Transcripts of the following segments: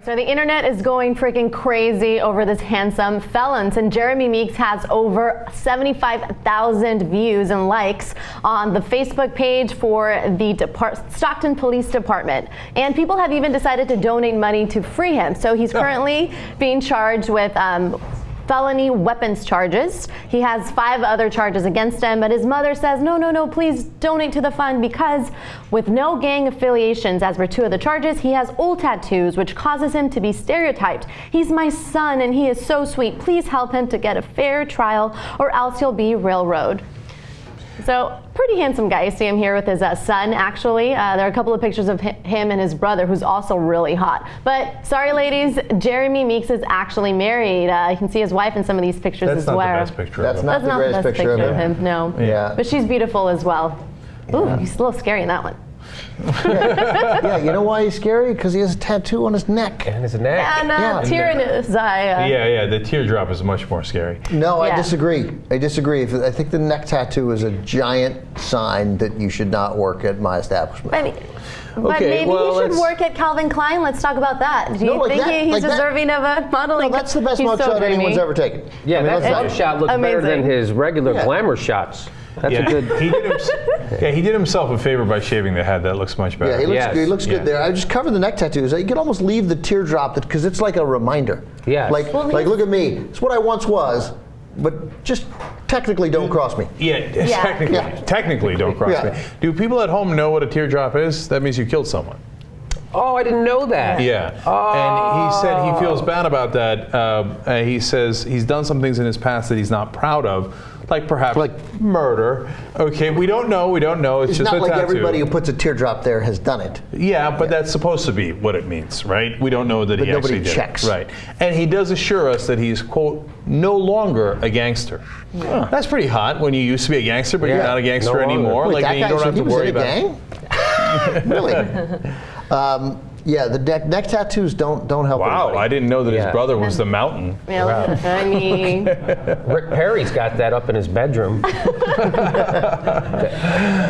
So the internet is going freaking crazy over this handsome Felon, and Jeremy Meeks has over 75,000 views and likes on the Facebook page for the Stockton Police Department. And people have even decided to donate money to free him. So he's currently being charged with felony weapons charges. He has 5 other charges against him, but his mother says, no, please donate to the fund because with no gang affiliations, as per 2 of the charges, he has old tattoos, which causes him to be stereotyped. He's my son and he is so sweet. Please help him to get a fair trial or else he'll be railroaded. So, pretty handsome guy. You see him here with his son, actually. There are a couple of pictures of him and his brother, who's also really hot. But, sorry ladies, Jeremy Meeks is actually married. You can see his wife in some of these pictures as well. That's not the best picture of him. That's not the best picture of him, no. Yeah. But she's beautiful as well. Ooh, he's a little scary in that one. Yeah, you know why he's scary? Because he has a tattoo on his neck. And his neck. And a tear in his eye. Yeah, the teardrop is much more scary. No, I disagree. I think the neck tattoo is a giant sign that you should not work at my establishment. But maybe he should work at Calvin Klein. Let's talk about that. Do you think he's deserving of a modeling? No, that's the best mugshot anyone's ever taken. Yeah, that mugshot looks better than his regular glamour shots. That's a good. He did himself a favor by shaving the head. That looks much better. Yeah, he looks good there. I just covered the neck tattoos. You can almost leave the teardrop because it's like a reminder. Yeah. Like look at me. It's what I once was, but just technically don't cross me. Technically don't cross me. Do people at home know what a teardrop is? That means you killed someone. Oh, I didn't know that. Yeah. And he said he feels bad about that. He says he's done some things in his past that he's not proud of, like perhaps murder. Okay, we don't know. It's just not a like tattoo. Everybody who puts a teardrop there has done it. Yeah, but that's supposed to be what it means, right? We don't know that he actually did. Nobody checks. Right. And he does assure us that he's, quote, no longer a gangster. Yeah. That's pretty hot when you used to be a gangster, but you're not a gangster anymore. Wait, like, you don't have to worry about it. Really? Yeah, the neck tattoos don't help. Wow, anybody. I didn't know that his brother was the Mountain. Yeah, I mean, Rick Perry's got that up in his bedroom.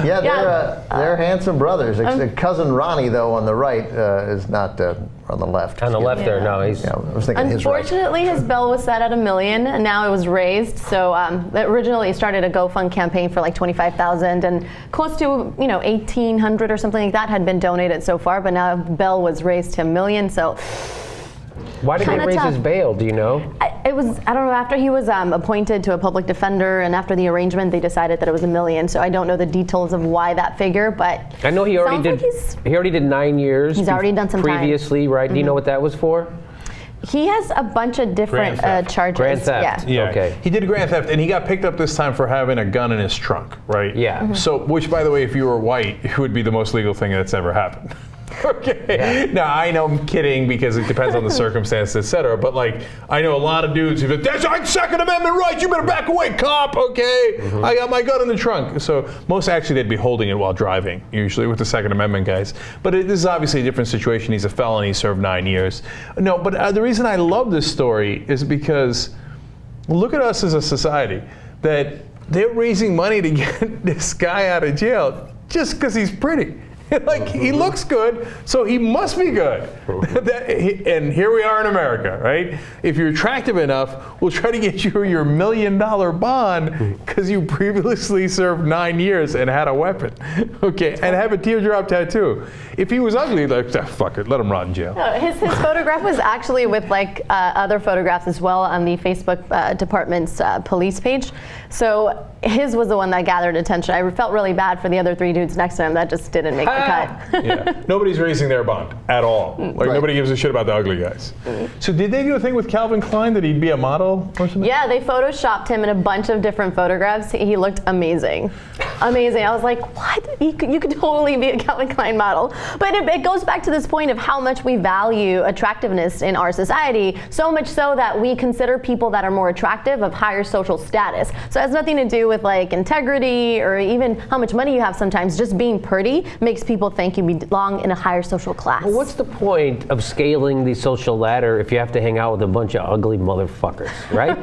They're handsome brothers. Cousin Ronnie, though, on the right is not on the left. On the left there, no, he's. Yeah, I was thinking unfortunately, his bill was set at $1 million, and now it was raised. So originally, it started a GoFund campaign for like $25,000, and close to $1,800 or something like that had been donated so far. But now bail was raised to $1 million. So why did they raise his bail? Do you know? I don't know. After he was appointed to a public defender, and after the arrangement, they decided that it was $1 million. So I don't know the details of why that figure, but I know he already did. He already did 9 years. He's already done some previously, right? Do you know what that was for? He has a bunch of different charges. Grand theft. Yeah. Okay. He did grand theft, and he got picked up this time for having a gun in his trunk, right? Yeah. So, which, by the way, if you were white, it would be the most legal thing that's ever happened. Okay. Yeah. Now I know I'm kidding because it depends on the circumstances, etc. But like, I know a lot of dudes who go, "That's our Second Amendment right. You better back away, cop." Okay. I got my gun in the trunk. So most actually they'd be holding it while driving, usually with the Second Amendment guys. But this is obviously a different situation. He's a felon. He served 9 years. No, but the reason I love this story is because look at us as a society that they're raising money to get this guy out of jail just because he's pretty. Like, he looks good, so he must be good. And here we are in America, right? If you're attractive enough, we'll try to get you your $1 million bond because you previously served 9 years and had a weapon, okay, and have a teardrop tattoo. If he was ugly, like, fuck it, let him rot in jail. No, his photograph was actually with other photographs as well on the Facebook department's police page. So his was the one that gathered attention. I felt really bad for the other 3 dudes next to him that just didn't make the cut. Yeah. Nobody's raising their bond at all. Like, nobody gives a shit about the ugly guys. So did they do a thing with Calvin Klein that he'd be a model or something? Yeah, they photoshopped him in a bunch of different photographs. He looked amazing. Amazing. I was like, what? You could totally be a Calvin Klein model. But it goes back to this point of how much we value attractiveness in our society, so much so that we consider people that are more attractive of higher social status. So it has nothing to do with like integrity or even how much money you have sometimes. Just being pretty makes people think you belong in a higher social class. Well, what's the point of scaling the social ladder if you have to hang out with a bunch of ugly motherfuckers, right?